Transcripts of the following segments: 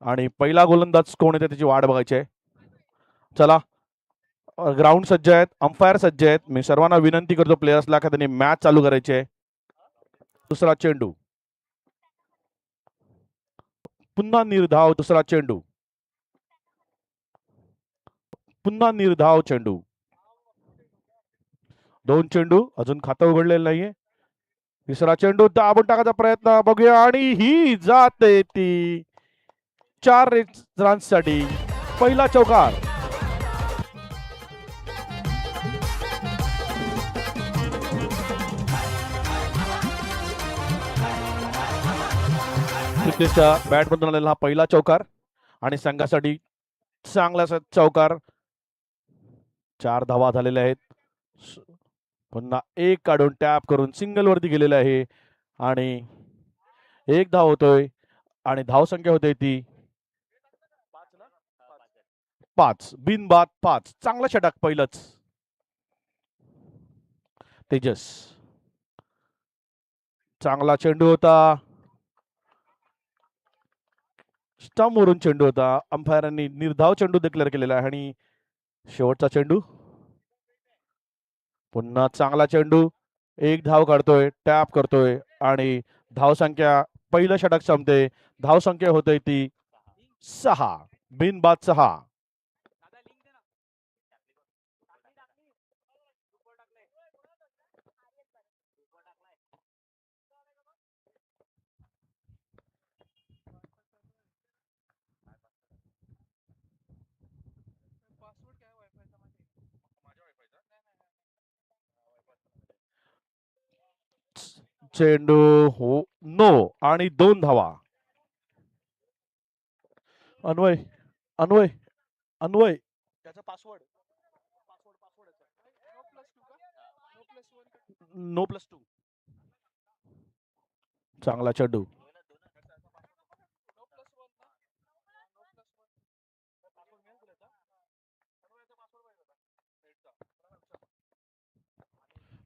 आणि पहिला गोलंदाज कोण येते त्याची वाट बघायची आहे. चला, ग्राउंड सज्ज आहेत, अंपायर सज्ज आहेत. मी सर्वांना विनंती करतो प्लेयर्सला का त्यांनी मॅच चालू करायची आहे. दुसरा चेंडू, पुन्हा निर्धाव. दुसरा चेंडू, पुन्हा निर्धाव चेंडू. 2 चेंडू, अजून खातं उघडलेलं नाहीये. तिसरा चेंडू दाबून टाकायचा प्रयत्न, बघूया, आणि ही जाते ती 4 रन्ससाठी. पहिला चौकार. प्रितेशच्या बॅटमधून आलेला हा पहिला चौकार आणि संघासाठी चांगलासा चौकार. 4 धावा झालेल्या आहेत. पुन्हा एक काढून टॅप करून सिंगल वरती गेलेला आहे आणि 1 धाव होतोय आणि धावसंख्या होते ती 5. बिनबाद 5. चांगला षटक पहिलंच. तेजस, चांगला चेंडू होता, स्टंप वरून चेंडू होता. अंपायरांनी निर्धाव चेंडू डिक्लेअर केलेला आहे आणि शेवटचा चेंडू, पुन्हा चांगला चेंडू. 1 धाव काढतोय, टॅप करतोय आणि धावसंख्या, पहिलं षटक संपते. धावसंख्या होते ती 6. बिनबाद 6. चेंडू हो, नो, आणि 2 धावा. अन्वय, अन्वय, अन्वय, त्याचा पासवर्ड नो प्लस 2. चांगला चेंडू,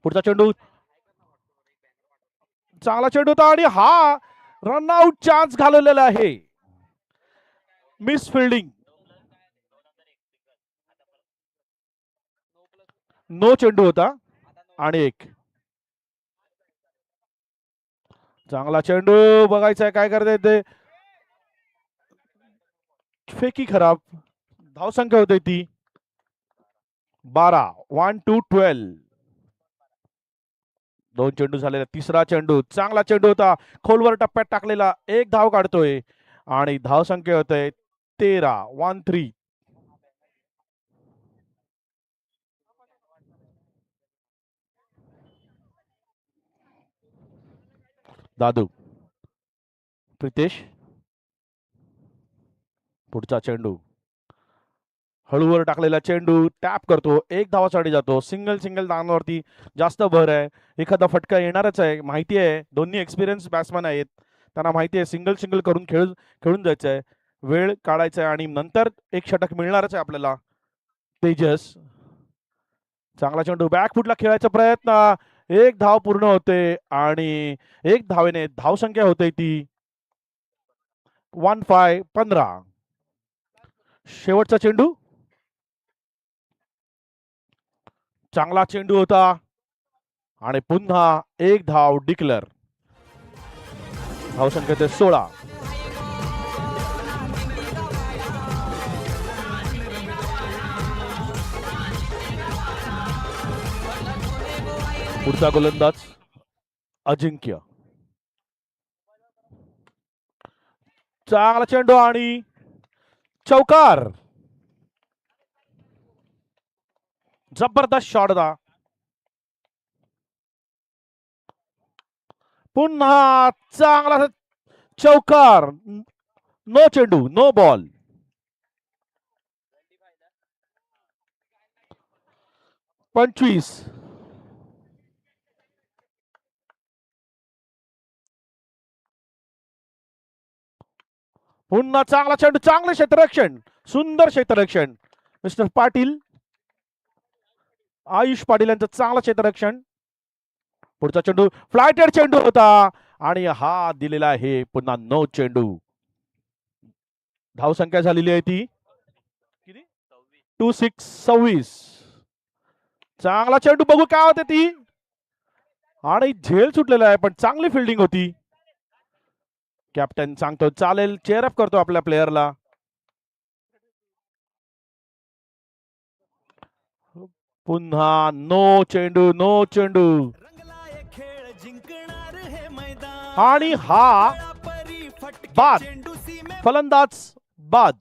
पुढचा चेंडू, चांगला चेंडू होता आणि हा रनआउट चान्स घालवलेला आहे. Miss fielding. नो चेंडू होता आणि 1. चांगला चेंडू, बघायचा काय करता ते, फेकी खराब. धावसंख्या होते ती 12. 1 2 12. 2 चेंडू झालेला. तिसरा चेंडू, चांगला चेंडू होता, खोलवर टप्प्यात टाकलेला. 1 धाव काढतोय आणि धावसंख्या होते 13. 1 3. दादू, प्रितेश, पुढचा चेंडू, हळूवर टाकलेला चेंडू, टॅप करतो, 1 धावासाठी जातो. सिंगल सिंगल धावांवरती जास्त भर आहे. एखादा फटका येणारच आहे, माहिती आहे. दोन्ही एक्सपिरियन्स बॅट्समॅन आहेत, त्यांना माहिती आहे सिंगल सिंगल करून खेळून जायचं आहे, वेळ काढायचा आहे आणि नंतर एक षटक मिळणारच आहे आपल्याला. तेजस, चांगला चेंडू, बॅकफुटला खेळायचा प्रयत्न. 1 धाव पूर्ण होते आणि 1 धावेने धावसंख्या होते ती 1 5. 15. शेवटचा चेंडू, चांगला चेंडू होता आणि पुन्हा 1 धाव डिक्लेअर. धावसंख्या ते 16. पुढचा गोलंदाज अजिंक्य. चांगला चेंडू आणि चौकार. जबरदस्त शॉट होता. पुन्हा चांगला चौकार. नो चेंडू, नो बॉल. 25. पुन्हा चांगला चेंडू, चांगले क्षेत्ररक्षण, सुंदर क्षेत्ररक्षण. मिस्टर पाटील, आयुष पाटील यांचं चांगलं क्षेत्ररक्षण. पुढचा चेंडू फ्लायटेड चेंडू होता आणि हा दिलेला आहे पुन्हा नो चेंडू. धावसंख्या झालेली आहे ती किती 26. चांगला चेंडू, बघू काय होते ती, आणि झेल सुटलेला आहे पण चांगली फिल्डिंग होती. कॅप्टन सांगतो चालेल, चेअर अप करतो आपल्या प्लेयरला. पुन्हा नो चेंडू, नो चेंडू, आणि हा बाद, फलंदाज बाद.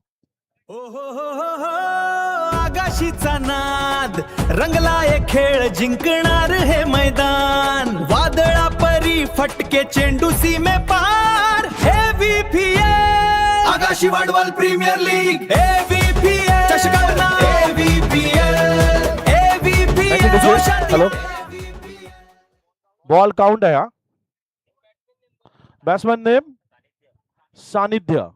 आगाशीचा नाद रंगलाय, खेळ जिंकणार हे मैदान. वादळा परी फटके चेंडू सीमे पार. AVPL Agashi Wadwal premier league. AVPL चषकावना AVPL. हॅलो, बॉल काउंट आहे हा. बॅट्समॅन नेम सानिध्य.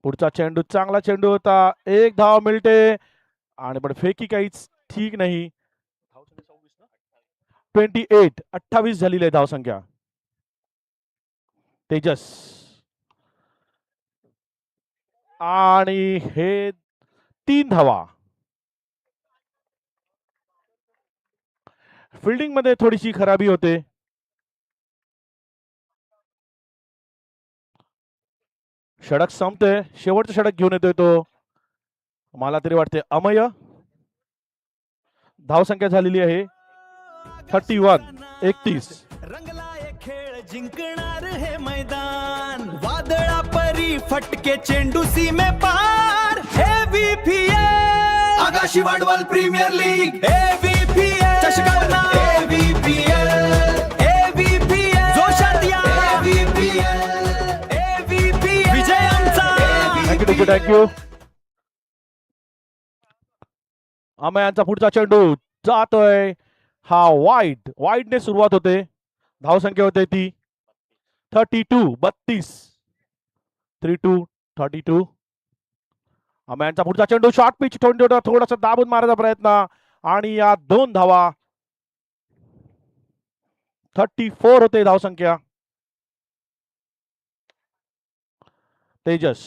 पुढचा चेंडू चांगला चेंडू होता, एक धाव मिळते, आणि पण फेकी काहीच ठीक नाही. 28 झालेली आहे धावसंख्या. तेजस, आणि हे 3 धावा. फिल्डिंग मध्ये थोडीशी खराबी होते. षडक संपते, शेवटचं षडक घेऊन येतोय तो, मला तरी वाटते अमय. धावसंख्या झालेली आहे 31. रंगलाय खेळ जिंकणार हे मैदान. वादळा परी फटके चेंडू सीमे पार. AVPL Agashi Wadwal premier league. AVPL चषकावना AVPL. AVPL जोशात या AVPL. AVPL विजय आमचा. थँक्यू. अमयांचा पुढचा चेंडू जातोय, हा वाईडने सुरुवात होते. धावसंख्या होते ती 32. 32. अमयांचा पुढचा चेंडू शॉर्ट पिच, थोडासा दाबून मारायचा प्रयत्न, आणि या 2 धावा. 34 होते धावसंख्या. तेजस,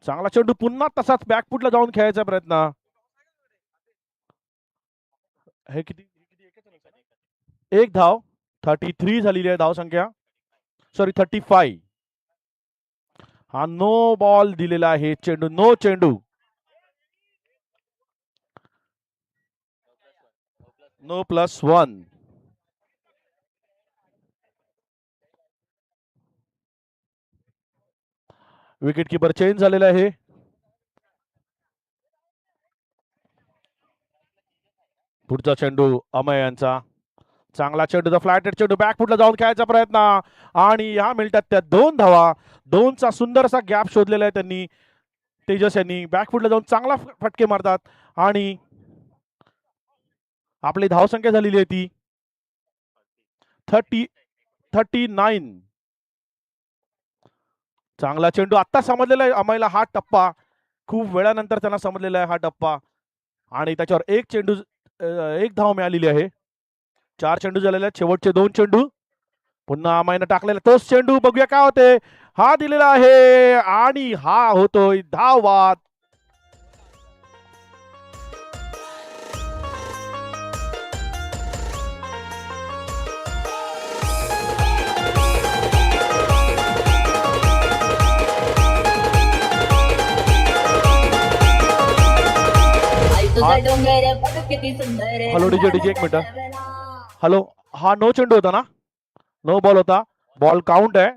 चांगला चेंडू, पुन्हा तसाच बॅकफुटला जाऊन खेळायचा प्रयत्न. हे किती, एक धाव. 33 झालेली आहे धावसंख्या, सॉरी 35. हा नो बॉल दिलेला आहे, चेंडू, नो चेंडू, नो +1. विकेट कीपर चेंज झालेला आहे. पुढचा चेंडू अमय यांचा, चांगला चेंडू, फ्लॅटेड चेंडू, बॅकफुटला जाऊन खेळायचा प्रयत्न, आणि ह्या मिळतात त्या 2 धावा. 2चा सुंदर असा गॅप शोधलेला आहे त्यांनी. तेजस यांनी बॅकफुटला जाऊन चांगला फटके मारतात, आणि आपली धावसंख्या झालेली आहे ती 39. चांगला चेंडू, आता समजलेला आहे अमयला हा टप्पा, खूप वेळानंतर त्यांना समजलेला आहे हा टप्पा, आणि त्याच्यावर एक धाव मिळालेली आहे. 4 चेंडू झालेले आहेत, शेवटचे 2 चेंडू. पुन्हा अमयनं टाकलेला तोच चेंडू, बघूया काय होते. हा दिलेला आहे, आणि हा होतोय धाववाद. हॅलो डीजे, एक मिनिट. हॅलो, हा नो चेंडू होता ना, नो बॉल होता, बॉल काउंट आहे.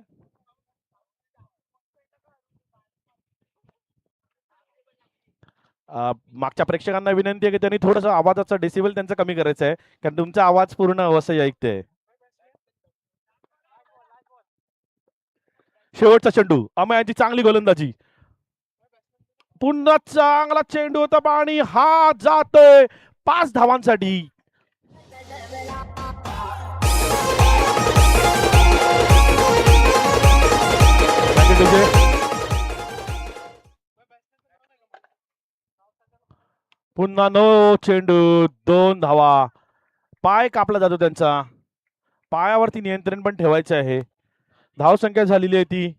मागच्या प्रेक्षकांना विनंती आहे की त्यांनी थोडंसं आवाजाचा डेसिबल त्यांचा कमी करायचा आहे, कारण तुमचा आवाज पूर्ण वसई ऐकते. शेवटचा चेंडू, अमयांची चांगली गोलंदाजी, पुन्हा चांगला चेंडू होता, आणि हा जातोय 5 धावांसाठी. पुन्हा नो चेंडू, 2 धावा. पाय कापला जातो त्यांचा, पायावरती नियंत्रण पण ठेवायचं आहे. धाव संख्या झालेली आहे ती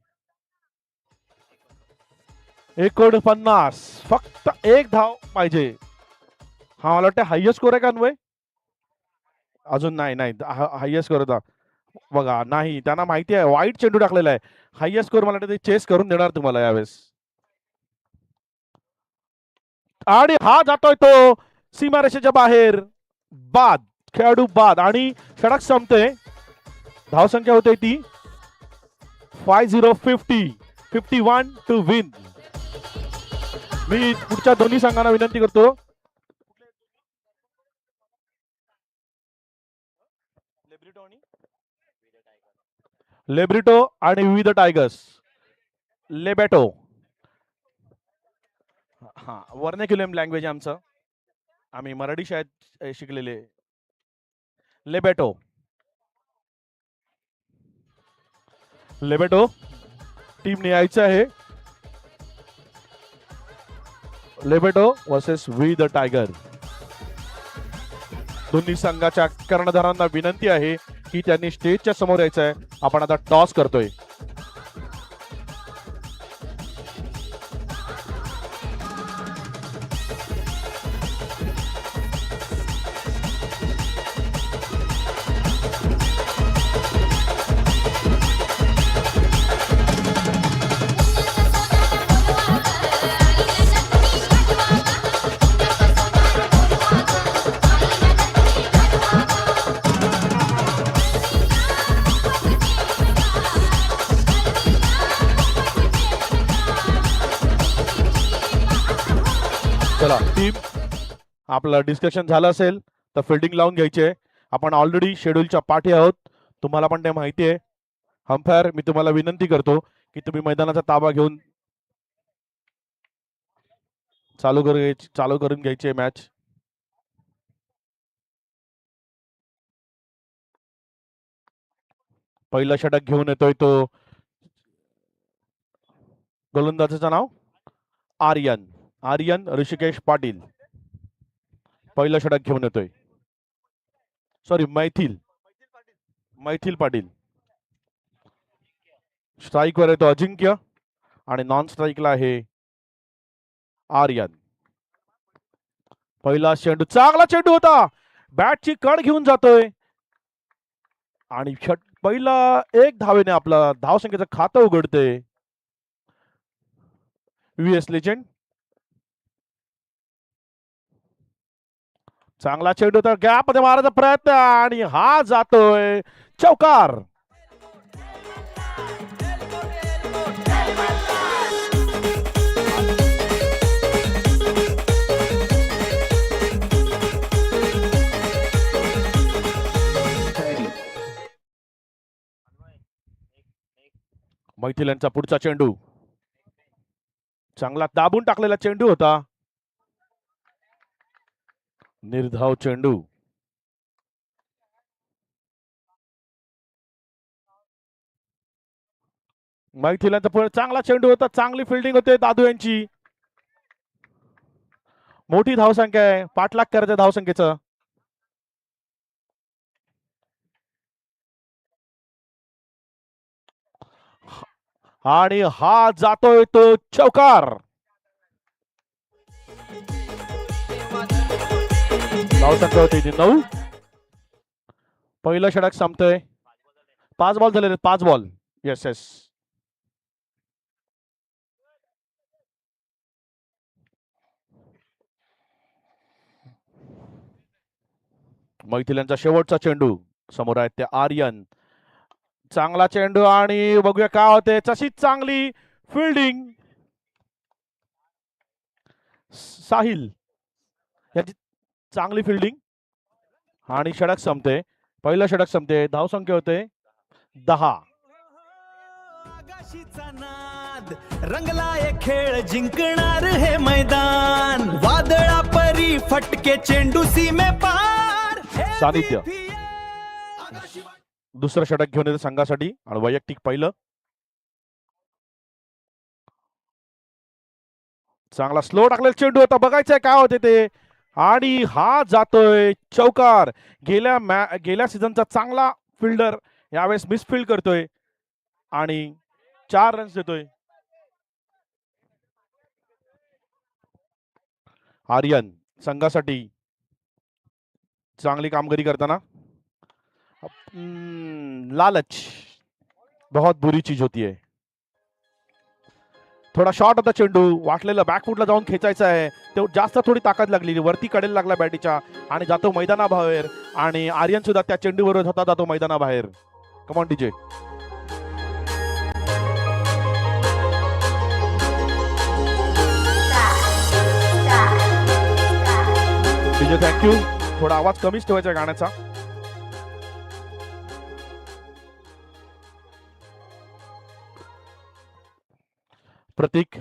49. फक्त एक धाव पाहिजे. हा मला वाटतं हायएस्ट स्कोर आहे का अन्वय? अजून नाही नाही हायएस्ट स्कोर होता बघा. नाही, त्यांना माहिती आहे वाईट चेंडू टाकलेला आहे. हायएस्ट स्कोर मला वाटतं ते चेस करून देणार तुम्हाला यावेळेस. आणि हा जातोय तो सीमारेषेच्या बाहेर. बाद, खेळाडू बाद आणि षटक संपते. धावसंख्या होते ती 51 टू विन. मी पुढच्या दोन्ही संघांना विनंती करतो, लेब्रिटो आणि विविध टायगर्स. लेबॅटो, हा वर्णॅक्युलम लँग्वेज आमचं, आम्ही मराठी शाळेत शिकलेले. लेबॅटो, लेबॅटो टीमने यायचं आहे. लेबॅटो वर्सेस वी द टायगर. दोन्ही संघाच्या कर्णधारांना विनंती आहे की त्यांनी स्टेजच्या समोर यायचं आहे. आपण आता टॉस करतोय. चला टीम, आपलं डिस्कशन झालं असेल तर फिल्डिंग लावून घ्यायची आहे. आपण ऑलरेडी शेड्यूलच्या पाठी आहोत, तुम्हाला पण ते माहिती आहे. अंपायर, मी तुम्हाला विनंती करतो की तुम्ही मैदानाचा ताबा घेऊन चालू करून घ्यायची मॅच. पहिला षटक घेऊन येतोय तो गोलंदाजाचं नाव आर्यन ऋषिकेश पाटील. पहिलं षटक घेऊन येतोय. सॉरी, मैथिल पाटील. स्ट्राईक वर येतो अजिंक्य आणि नॉन स्ट्राईकला आहे आर्यन. पहिला चेंडू, चांगला चेंडू होता. बॅटची कड घेऊन जातोय आणि पहिला एक धावेने आपला धावसंख्येचं खातं उघडते व्हीएस लेजेंड. चांगला चेंडू होता, गॅप मध्ये मारायचा प्रयत्न आणि हा जातोय चौकार. मैथिल यांचा पुढचा चेंडू, चांगला दाबून टाकलेला चेंडू होता. निर्धाव चेंडू. मैथिल यांचा चांगला चेंडू होता. चांगली फिल्डिंग होते दादू यांची. मोठी धावसंख्या आहे, पाठलाग करायचं धावसंख्येचं. आणि हा जातोय तो चौकार. धावसंख्या होती 9. पहिलं षटक संपतंय. 5 बॉल झालेले, 5 बॉल. Yes yes. मैथिल यांचा शेवटचा चेंडू. समोर आहेत ते आर्यन. चांगला चेंडू आणि बघूया काय होते. तशीच चांगली फिल्डिंग साहिल याची, चांगली फिल्डिंग आणि षटक संपते. पहिलं षटक संपते. धावसंख्या होते 10. आकाशीचा नाद रंगलाय खेळ जिंकणार हे मैदान. वादळा परी फटके चेंडू सीमे पार. सानिध्य दुसरं षटक घेऊन येते संघासाठी आणि वैयक्तिक पहिलं. चांगला स्लो टाकलेला चेंडू होता, बघायचंय काय होते ते. आणि हा जातोय चौकार. गेल्या सीझनचा चांगला फिल्डर यावेळेस मिसफिल्ड करतोय. आणि 4 रन्स देतोय. आर्यन संघासाठी चांगली कामगिरी करताना. लालच बहुत बुरी चीज होती है. थोडा शॉर्ट होता चेंडू, वाटलेलं बॅकफुटला जाऊन खेचायचा आहे, ते जास्त थोडी ताकद लागली, वरती कडेला लागला बॅटीच्या आणि जातो मैदानाबाहेर. आणि आर्यन सुद्धा त्या चेंडूवर होता जातो मैदानाबाहेर. Come on DJ. DJ thank you. थोडा आवाज कमीच ठेवायचा गाण्याचा. प्रतीक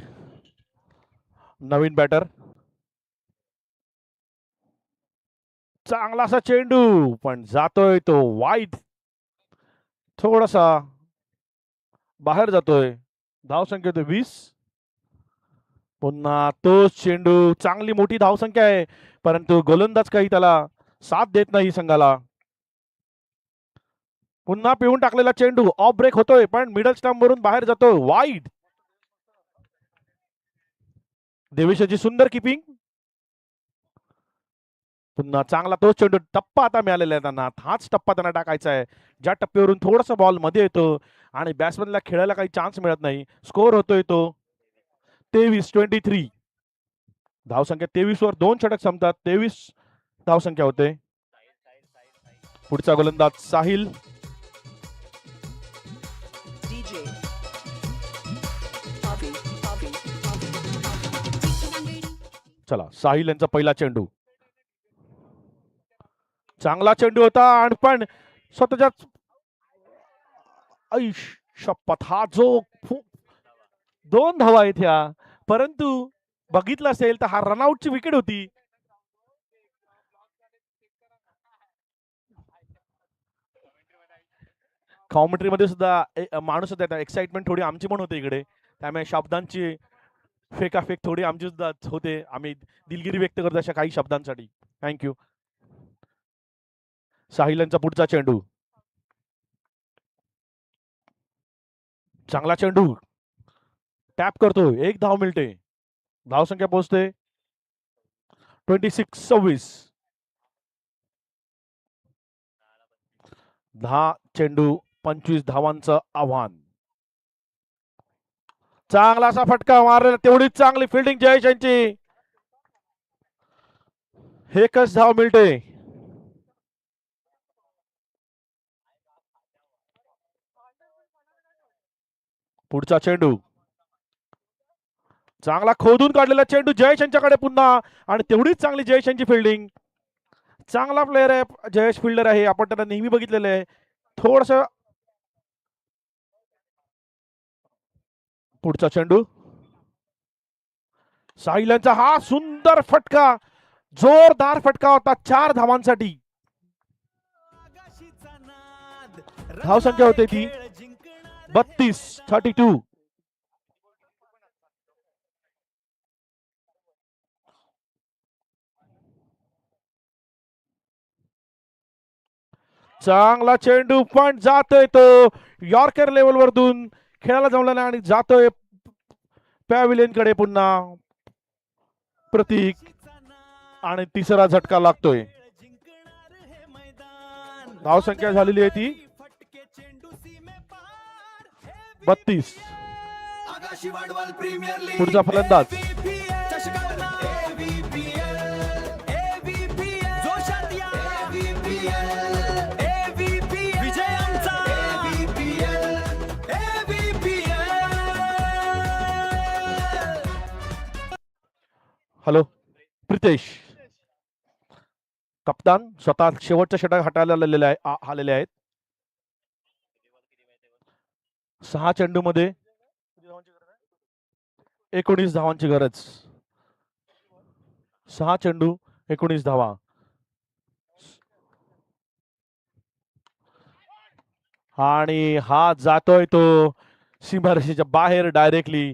नवीन बॅटर. चांगलासा चेंडू पण जातोय तो वाईड, थोडासा बाहेर जातोय. धावसंख्या 20. पुन्हा तोच चेंडू. चांगली मोठी धावसंख्या आहे परंतु गोलंदाज काही त्याला साथ देत नाही संघाला. पुन्हा पिळून टाकलेला चेंडू ऑफ ब्रेक होतोय पण मिडल स्टंप वरून बाहेर जातोय वाईड. देवेशची सुंदर किपिंग. पुन्हा चांगला तोच चेंडू. टप्पा आता मिळालेला आहे त्यांना, हाच टप्पा त्यांना टाकायचा आहे ज्या टप्प्यावरून थोडासा बॉल मध्ये येतो आणि बॅट्समॅनला खेळायला काही चान्स मिळत नाही. स्कोर होतोय तो 23-23. धावसंख्या 23 वर 2 षटक संपतात. 23 धावसंख्या होते. पुढचा गोलंदाज साहिल. चला साहिल यांचा पहिला चेंडू. चांगला चेंडू होता आणि पण स्वतःच्याच ऐश शपथ हा जो 2 धावा आहेत ह्या, परंतु बघितलं असेल तर हा रनआउटची विकेट होती. कॉमेंट्री मध्ये सुद्धा माणूस होता, एक्साइटमेंट थोडी आमची पण होते इकडे, त्यामुळे शब्दांची फेकाफेक थोडी आमची सुद्धा होते. आम्ही दिलगिरी व्यक्त करतो अशा काही शब्दांसाठी. थँक्यू. साहिलांचा पुढचा चेंडू. चांगला चेंडू टॅप करतो. 1 धाव मिळते. धावसंख्या पोहोचते 26-26. 10 चेंडू 25 धावांचं आव्हान. चांगलासा फटका मारलेला, तेवढीच चांगली फिल्डिंग जयेश यांची. एकच धाव मिळते. पुढचा चेंडू. चांगला खोदून काढलेला चेंडू जयेश यांच्याकडे पुन्हा आणि तेवढीच चांगली जयेश यांची फिल्डिंग. चांगला प्लेयर आहे जयेश, फिल्डर आहे, आपण त्याला नेहमी बघितलेलं आहे. थोडस पुढचा चेंडू. साहिलांचा हा सुंदर फटका, जोरदार फटका होता 4 धावांसाठी. धावसंख्या होते ती 32-32. चांगला चेंडू पण जातोय तो यॉर्कर लेवल वरतून खेळायला जमला आणि जातोय पॅव्हिलियन कडे पुन्हा. प्रतीक आणि तिसरा झटका लागतोय. धावसंख्या झालेली आहे ती 32. पुढचा फलंदाज. हॅलो प्रितेश. कप्तान स्वतः शेवटच्या षटक हटायला आलेले आहेत. 6 चेंडू मध्ये 19 धावांची गरज. 6 चेंडू 19 धावा. आणि हा जातोय तो सीमारेषेच्या बाहेर डायरेक्टली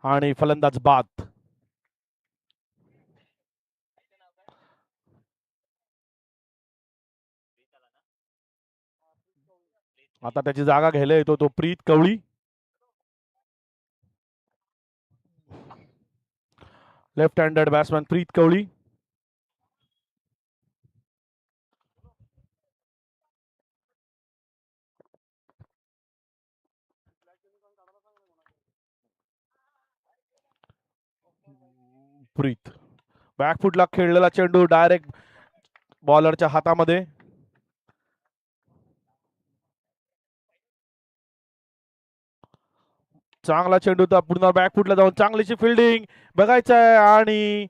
आणि फलंदाज बाद. आता त्याची जागा घ्यायला येतो तो प्रीत कवळी. लेफ्ट हँडेड बॅट्समॅन प्रीत कवळी. प्रीत बॅकफुटला खेळलेला चेंडू डायरेक्ट बॉलरच्या हातामध्ये. चांगला चेंडू होता, पुन्हा बॅकफुटला जाऊन चांगलीशी फिल्डिंग बघायचं आहे आणि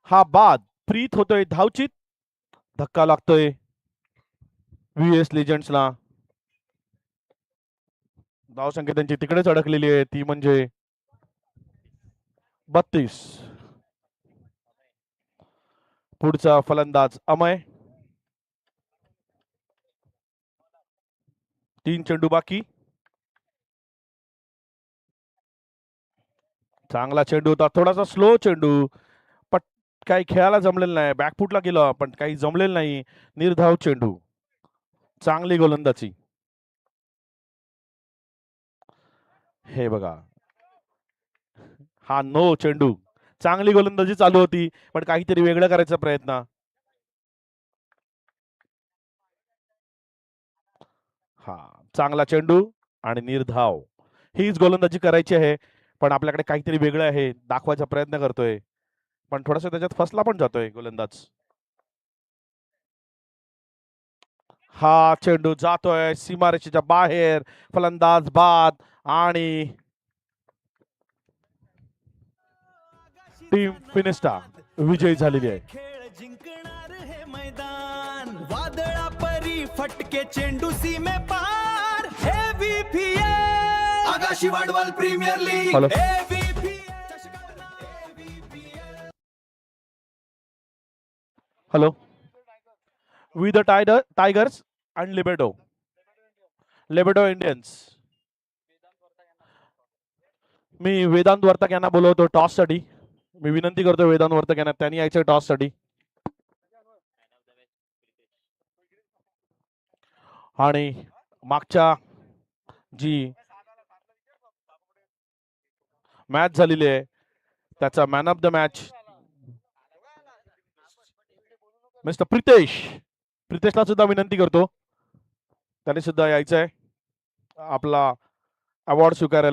हा बाद. प्रीत होतोय धावचित. धक्का लागतोय व्हीएस लिजंड्सला. धावसंख्या त्यांची तिकडेच अडकलेली आहे, ती म्हणजे 32. पुढचा फलंदाज अमय. 3 चेंडू बाकी. चांगला चेंडू होता, थोडासा स्लो चेंडू, पण काही खेळायला जमलेलं नाही. बॅकफुटला गेलं पण काही जमलेलं नाही. निर्धाव चेंडू. चांगली गोलंदाजी. हे बघा, हा नो चेंडू. चांगली गोलंदाजी चालू होती पण काहीतरी वेगळं करायचा प्रयत्न. हा चांगला चेंडू आणि निर्धाव. हीच गोलंदाजी करायची आहे पण आपल्याकडे काहीतरी वेगळं आहे, दाखवायचा प्रयत्न करतोय पण थोडासा त्याच्यात फसला पण जातोय गोलंदाज. हा चेंडू जातोय सीमारेषेच्या बाहेर. फलंदाज बाद आणि टीम फिनिस्टा विजयी झालेली आहे. खेळ जिंकणार हे मैदान. वादळा परी फटके चेंडू सीमे पार. AVPL Agashi Wadwal premier league. Hello. Hello. We the tigers and लिबेडो इंडियन्स. मी वेदांत वर्तक यांना बोलवतो टॉस साठी. मी विनंती करतो वेदांत वर्तक यांना, त्यांनी यायचं टॉस साठी. आणि मागच्या जी मॅच झालेली आहे त्याचा man of the match mister प्रितेशला सुद्धा विनंती करतो, त्याने सुद्धा यायचंय आपला अवॉर्ड स्वीकारायला.